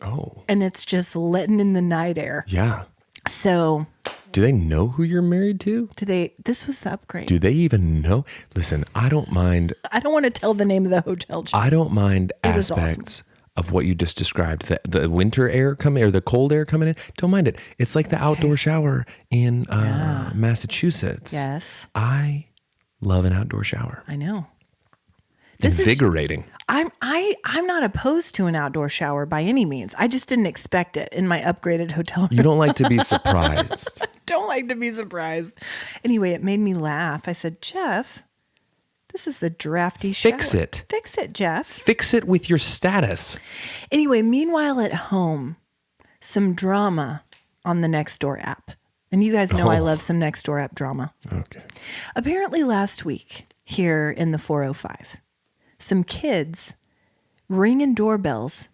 Oh. And it's just letting in the night air. Yeah. So Do they know who you're married to? this was the upgrade. Do they even know? Listen, I don't mind. I don't want to tell the name of the hotel chain. I don't mind It was aspects of what you just described. The winter air coming or the cold air coming in. Don't mind it. It's like the outdoor shower in Massachusetts. Yes, I love an outdoor shower. I know. Invigorating. I'm not opposed to an outdoor shower by any means. I just didn't expect it in my upgraded hotel room. You don't like to be surprised. Don't like to be surprised. Anyway, it made me laugh. I said, Jeff, this is the drafty shower. Fix it. Fix it, Jeff. Fix it with your status. Anyway, meanwhile at home, some drama on the Nextdoor app. And you guys know I love some Nextdoor app drama. Okay. Apparently last week here in the 405, some kids ringing doorbells,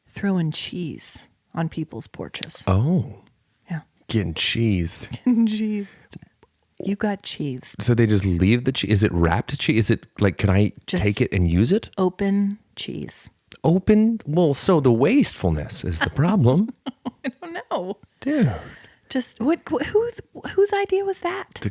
throwing cheese on people's porches. Oh, Yeah. getting cheesed. Cheese. You got cheese. So they just leave the cheese. Is it wrapped cheese? Is it like, can I Just- take it and use it? Open cheese. Open? Well, so the wastefulness is the problem. Oh no. Dude. Just whose idea was that?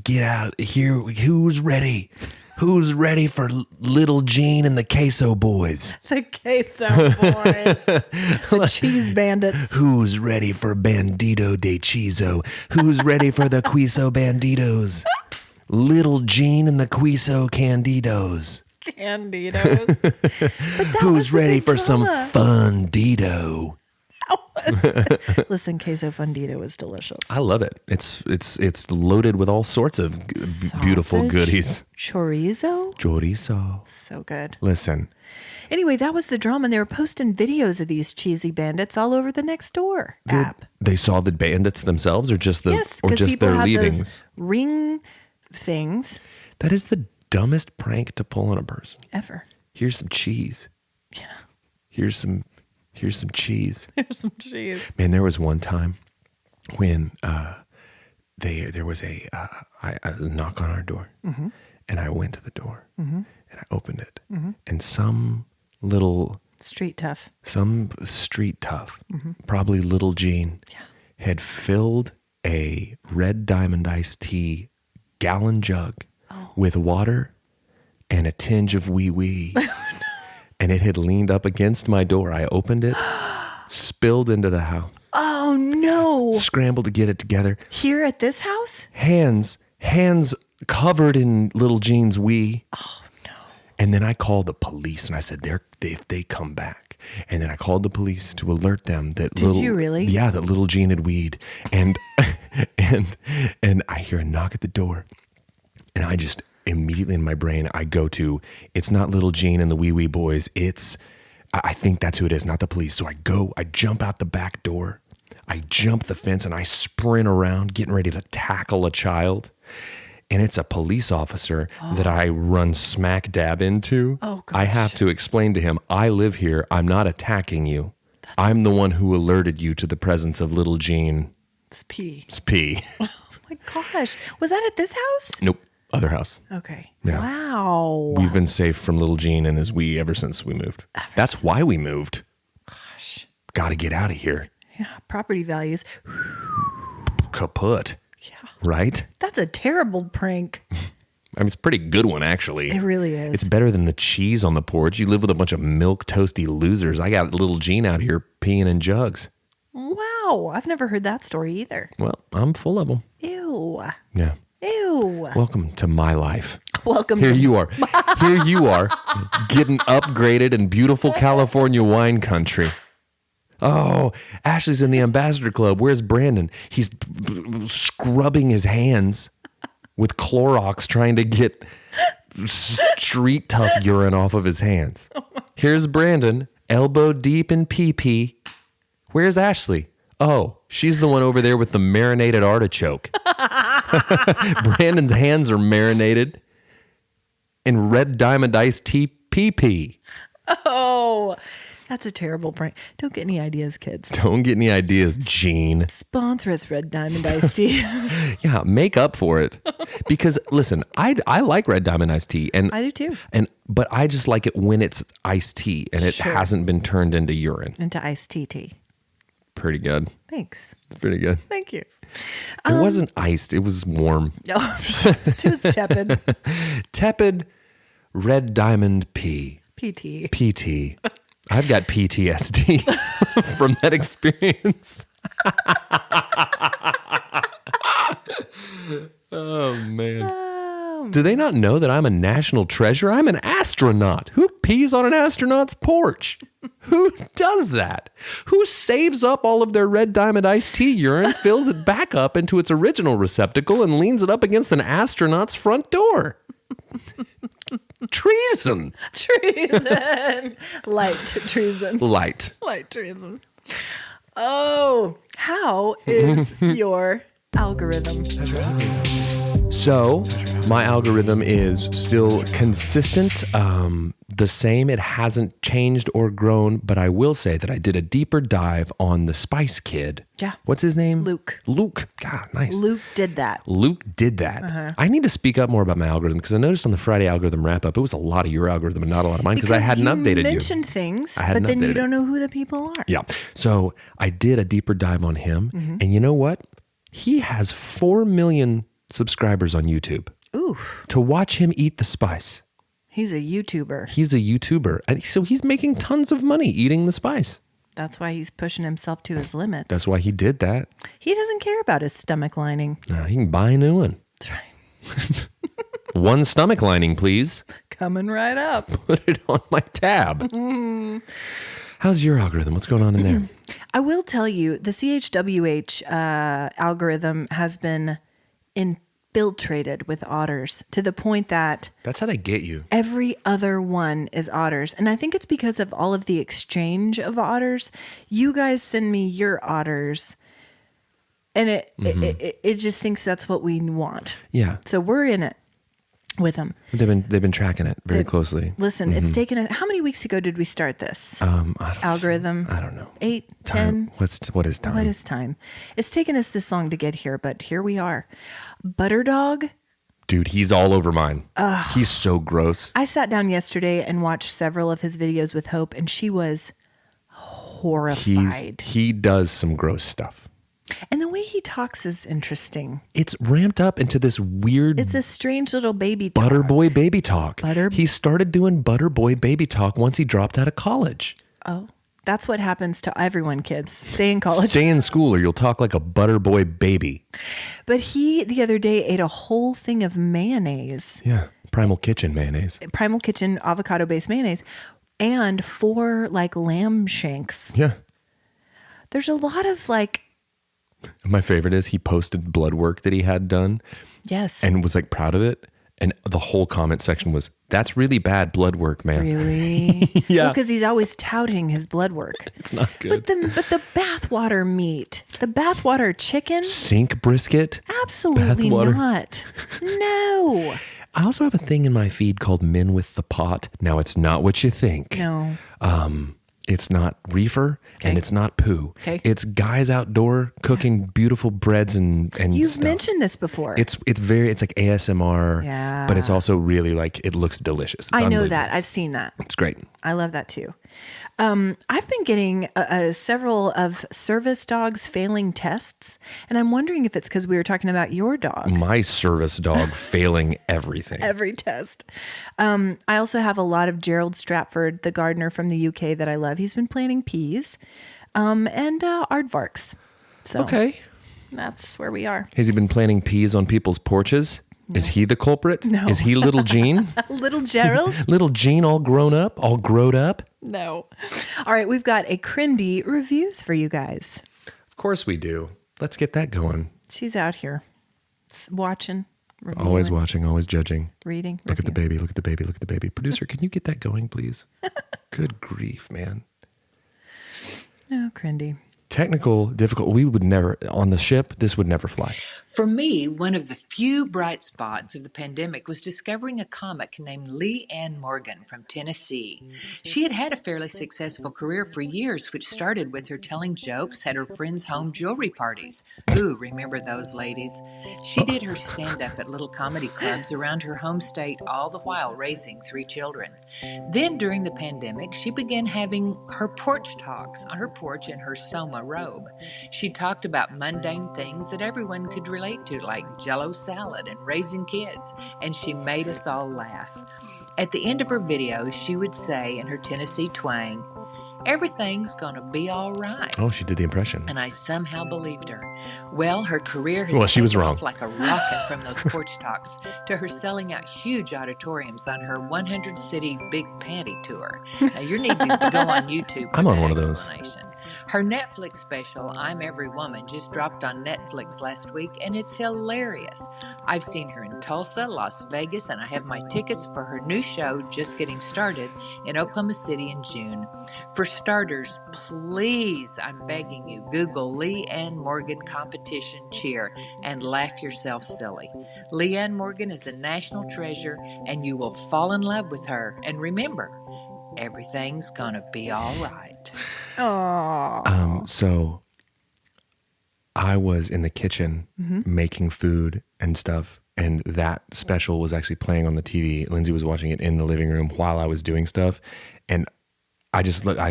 Get out here. Who's ready? Who's ready for Little Gene and the Queso Boys? The queso boys. The cheese bandits. Who's ready for Bandito de Chizo? Who's ready for the Queso Banditos? Little Gene and the Queso Candidos. Candidos. Who's ready for some Fundito? Listen, queso fundido is delicious. I love it. It's loaded with all sorts of beautiful Sausage, goodies. Chorizo. Chorizo. So good. Listen, Anyway, that was the drama. And they were posting videos of these cheesy bandits all over the Nextdoor app. they saw the bandits themselves, or just the Yes, or because just people their have leavings. those ring things That is the dumbest prank to pull on a person. ever. Here's some cheese. Yeah. Here's some cheese. There's some cheese. Man, there was one time when there was a knock on our door, and I went to the door and I opened it, and some Street tough. street tough, probably Little Gene, had filled a Red Diamond iced tea gallon jug with water and a tinge of wee wee. And it had leaned up against my door. I opened it, spilled into the house, Oh no. scrambled to get it together. Here at this house? Hands covered in Little Gene's wee. Oh no. And then I called the police and I said, if they come back. And then I called the police to alert them that Did you really? Yeah, that Little Gene had weed. And and I hear a knock at the door. And I just immediately in my brain, I go to, it's not Little Gene and the Wee Wee Boys. I think that's who it is, not the police. So I jump out the back door. I jump the fence and I sprint around getting ready to tackle a child. And it's a police officer that I run smack dab into. Oh, I gosh. have to explain to him, I live here. I'm not attacking you. I'm the one who alerted you to the presence of little Jean Spee. Spee. Oh my gosh. Was that at this house? Nope. Other house. Okay. Yeah. Wow. We've been safe from little Jean and his wee ever since we moved. That's why we moved. Gosh. Got to get out of here. Yeah. Property values. Kaput. Yeah. Right? That's a terrible prank. I mean, it's a pretty good one, actually. It really is. It's better than the cheese on the porch. You live with a bunch of milk toasty losers. I got little Jean out here peeing in jugs. Wow. I've never heard that story either. Well, I'm full of them. Ew. Yeah. Ew. Welcome to my life. Welcome Here to you are. Here you are getting upgraded in beautiful California wine country. Oh, Ashley's in the Ambassador Club. Where's Brandon? He's scrubbing his hands with Clorox trying to get street tough urine off of his hands. Here's Brandon, elbow deep in pee-pee. Where's Ashley? Oh, she's the one over there with the marinated artichoke. Brandon's hands are marinated in red diamond iced tea pee-pee. Oh, that's a terrible prank. Don't get any ideas, kids. Don't get any ideas, Gene. Sponsor us, Red Diamond Iced Tea. Yeah, make up for it. Because listen, I like red diamond iced tea, and I do too. But I just like it when it's iced tea and it Sure. hasn't been turned into urine. Into iced tea. Pretty good. Thanks. Pretty good. Thank you. It wasn't iced. It was warm. Oh, it was tepid. Tepid red diamond pea. PT. PT. I've got PTSD from that experience. Oh, man. Do they not know that I'm a national treasure? I'm an astronaut. Who pees on an astronaut's porch? Who does that? Who saves up all of their red diamond iced tea urine, fills it back up into its original receptacle, and leans it up against an astronaut's front door? Treason. Treason. Light treason. Light. Light treason. Oh, how is your algorithm? So my algorithm is still consistent, the same. It hasn't changed or grown, but I will say that I did a deeper dive on the Spice Kid. Yeah. What's his name? Luke. Luke. God, nice. Luke did that. Luke did that. I need to speak up more about my algorithm because I noticed on the Friday algorithm wrap up, it was a lot of your algorithm and not a lot of mine because I hadn't updated you you. mentioned things, I hadn't but then you updated don't know who the people are. Yeah. So I did a deeper dive on him. And you know what? He has 4 million subscribers on YouTube. Ooh, To watch him eat the spice. he's a YouTuber. He's a YouTuber. And so he's making tons of money eating the spice. That's why he's pushing himself to his limits. That's why he did that. He doesn't care about his stomach lining. He can buy a new one. That's right. One stomach lining, please. Coming right up. Put it on my tab. How's your algorithm? What's going on in there? I will tell you, the CHWH algorithm has been infiltrated with otters to the point that That's how they get you. every other one is otters. And I think it's because of all of the exchange of otters. You guys send me your otters, and it just thinks that's what we want. Yeah. So we're in it with them. They've been tracking it very closely. Listen, it's taken how many weeks ago did we start this algorithm? I don't know. 8, Time. 10? What is time? What is time? It's taken us this long to get here, but here we are. Butterdog. Dude, he's all over mine. He's so gross. I sat down yesterday and watched several of his videos with Hope, and she was horrified. He does some gross stuff. And the way he talks is interesting. It's ramped up into this weird It's a strange little baby talk. butter boy baby talk. Butter- He started doing butter boy baby talk once he dropped out of college. Oh, that's what happens to everyone, kids. Stay in college. Stay in school or you'll talk like a butter boy baby. But he, the other day, ate a whole thing of mayonnaise. Yeah. Primal Kitchen mayonnaise. Primal Kitchen avocado-based mayonnaise. And 4 like lamb shanks. Yeah. There's a lot of like, My favorite is he posted blood work that he had done yes. and was like proud of it. And the whole comment section was, that's really bad blood work, man. Really? Yeah. Because he's always touting his blood work. It's not good. But the bathwater meat, the bathwater chicken, Sink brisket. absolutely Bathwater. not. No. I also have a thing in my feed called Men with the Pot. Now, it's not what you think. No. It's not reefer and it's not poo. Okay. It's guys outdoor cooking beautiful breads and You've stuff. mentioned this before. It's like ASMR, Yeah. but it's also really like it looks delicious. It's I know unbelievable. that. I've seen that. It's great. I love that too. I've been getting several of service dogs failing tests, and I'm wondering if it's because we were talking about your dog. My service dog failing everything. Every test. I also have a lot of Gerald Stratford, the gardener from the UK that I love. He's been planting peas and aardvarks. So Okay. that's where we are. Has he been planting peas on people's porches? Is he the culprit? No. Is he little Gene? Little Gerald? Little Gene all grown up, all growed up? No. All right, we've got a Crindy reviews for you guys. Of course we do. Let's get that going. She's out here watching, reviewing, Always watching, always judging. reading. Look at the reviewing. baby, look at the baby, look at the baby. Producer, can you get that going, please? Good grief, man. Oh, Crindy. Technical difficult. We would never, on the ship, this would never fly. For me, one of the few bright spots of the pandemic was discovering a comic named Lee Ann Morgan from Tennessee. She had had a fairly successful career for years, which started with her telling jokes at her friends' home jewelry parties. Ooh, remember those ladies? She did her stand-up at little comedy clubs around her home state, all the while raising 3 children. Then, during the pandemic, she began having her porch talks on her porch in her Soma robe. She talked about mundane things that everyone could relate to, like Jell-O salad and raising kids, and she made us all laugh. At the end of her videos, she would say in her Tennessee twang, "Everything's gonna be all right." Oh, she did the impression. And I somehow believed her. Well, her career has Well, she was taken wrong. off like a rocket from those porch talks to her selling out huge auditoriums on her 100-city Big Panty tour. Now, you need to go on YouTube for I'm on that one of those. explanation. Her Netflix special, I'm Every Woman, just dropped on Netflix last week, and it's hilarious. I've seen her in Tulsa, Las Vegas, and I have my tickets for her new show just getting started in Oklahoma City in June. For starters, please, I'm begging you, Google Lee Ann Morgan competition cheer and laugh yourself silly. Lee Ann Morgan is the national treasure, and you will fall in love with her. And remember, everything's gonna be all right. Oh, So I was in the kitchen making food and stuff, and that special was actually playing on the TV. Lindsay was watching it in the living room while I was doing stuff, and I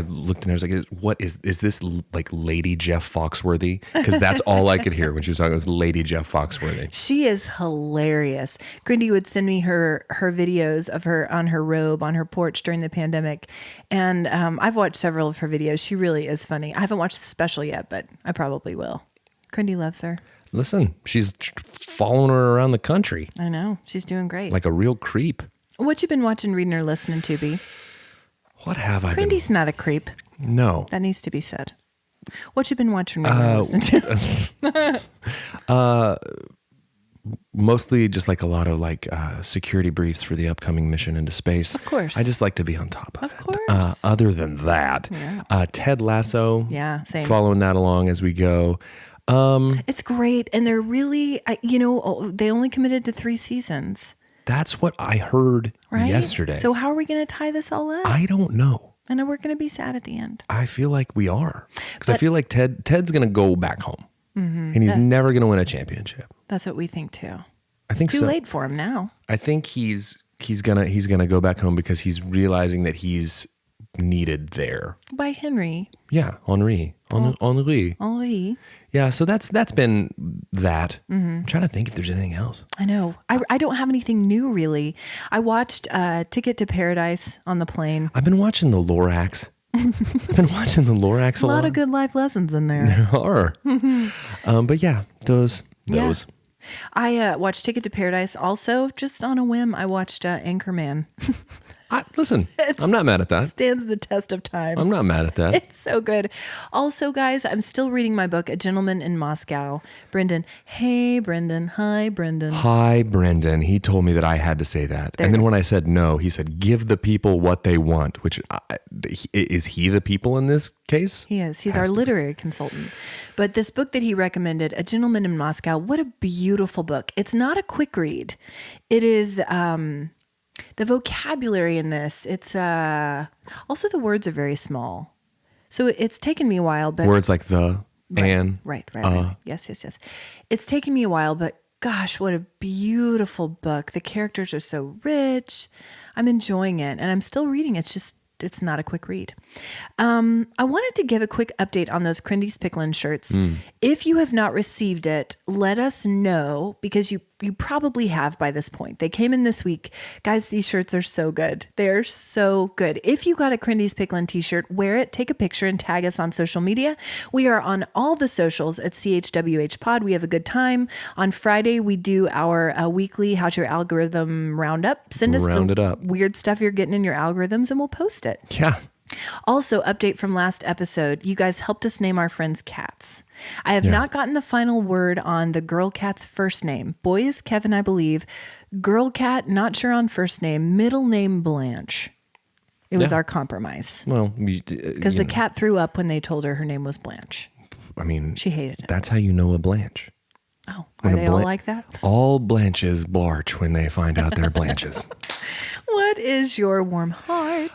looked and I was like, "What is this like Lady Jeff Foxworthy?" Because that's all I could hear when she was talking was Lady Jeff Foxworthy. she is hilarious. Crindy would send me her videos of her on her robe on her porch during the pandemic, and I've watched several of her videos. She really is funny. I haven't watched the special yet, but I probably will. Crindy loves her. Listen, she's following her around the country I know, she's doing great. like a real creep. What you been watching, reading, or listening to, B? What have I been? Crindy's not a creep. No. That needs to be said. What you been watching, reading, or listening to? Mostly just like a lot of like security briefs for the upcoming mission into space. Of course. I just like to be on top of, Of it. course. Other than that, Ted Lasso. Yeah, same. Following that along as we go. It's great, and they're really, they only committed to 3 seasons, That's what I heard right? yesterday. So how are we going to tie this all up? I don't know. I know we're going to be sad at the end. I feel like we are. Because I feel like Ted's going to go back home. And he's never going to win a championship. That's what we think too. I think it's too so. late for him now. I think he's gonna go back home because he's realizing that he's needed there. By Henry. Yeah, Henri. Henri. Yeah, so that's been that. I'm trying to think if there's anything else. I know. I don't have anything new really. I watched Ticket to Paradise on the plane. I've been watching the Lorax. I've been watching the Lorax A lot of good life lessons in there. There are. But yeah, those. Yeah. I watched Ticket to Paradise also just on a whim. I watched Anchorman. Listen, I'm not mad at that. Stands the test of time. I'm not mad at that. It's so good. Also, guys, I'm still reading my book, A Gentleman in Moscow. Brendan. Hey, Brendan. Hi, Brendan. Hi, Brendan. He told me that I had to say that. There And then it when I said no, he said, give the people what they want, which is he the people in this case? He is. He's our literary consultant. But this book that he recommended, A Gentleman in Moscow, what a beautiful book. It's not a quick read. It is... the vocabulary in this, it's also the words are very small. So it's taken me a while, but Words like the, and, right. Yes. It's taken me a while, but gosh, what a beautiful book. The characters are so rich. I'm enjoying it, and I'm still reading. It's not a quick read. I wanted to give a quick update on those Crindy's Picklin shirts. If you have not received it, let us know, because you probably have by this point. They came in this week. Guys, these shirts are so good. They're so good. If you got a Crindy's Picklin t-shirt, wear it, take a picture, and tag us on social media. We are on all the socials at CHWH Pod. We have a good time. On Friday, we do our weekly How's Your Algorithm Roundup. Send us Round it the up. weird stuff you're getting in your algorithms, and we'll post it. Yeah. Also, update from last episode. You guys helped us name our friends' cats. I have not gotten the final word on the girl cat's first name. Boy is Kevin, I believe. Girl cat, not sure on first name. Middle name Blanche. It was our compromise. Well, Because the cat threw up when they told her name was Blanche. I mean, She hated it. that's how you know a Blanche. Oh, When are a they all Blan- like that? All Blanches blarch when they find out they're Blanches. What is your warm heart?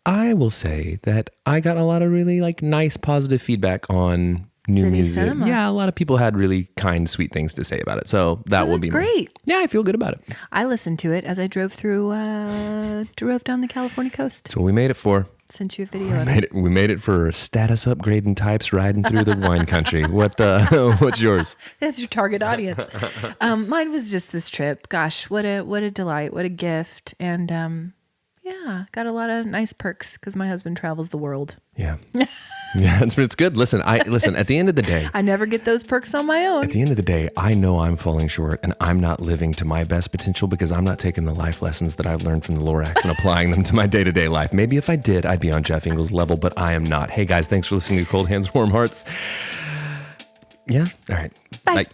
I will say that I got a lot of really nice positive feedback on new City music. Cinema. Yeah, a lot of people had really kind, sweet things to say about it. So that will It's be great. Yeah, I feel good about it. I listened to it as I drove down the California coast. That's what we made it for. Sent you a video of it. We made it for status upgrading types riding through the wine country. What's yours? That's your target audience. Mine was just this trip. Gosh, what a delight. What a gift. And yeah, got a lot of nice perks because my husband travels the world. Yeah. Yeah, it's good. Listen, at the end of the day, I never get those perks on my own. at the end of the day, I know I'm falling short and I'm not living to my best potential because I'm not taking the life lessons that I've learned from the Lorax and applying them to my day-to-day life. Maybe if I did, I'd be on Jeff Engle's level, but I am not. Hey guys, thanks for listening to Cold Hands, Warm Hearts. Yeah. All right. Bye. Bye.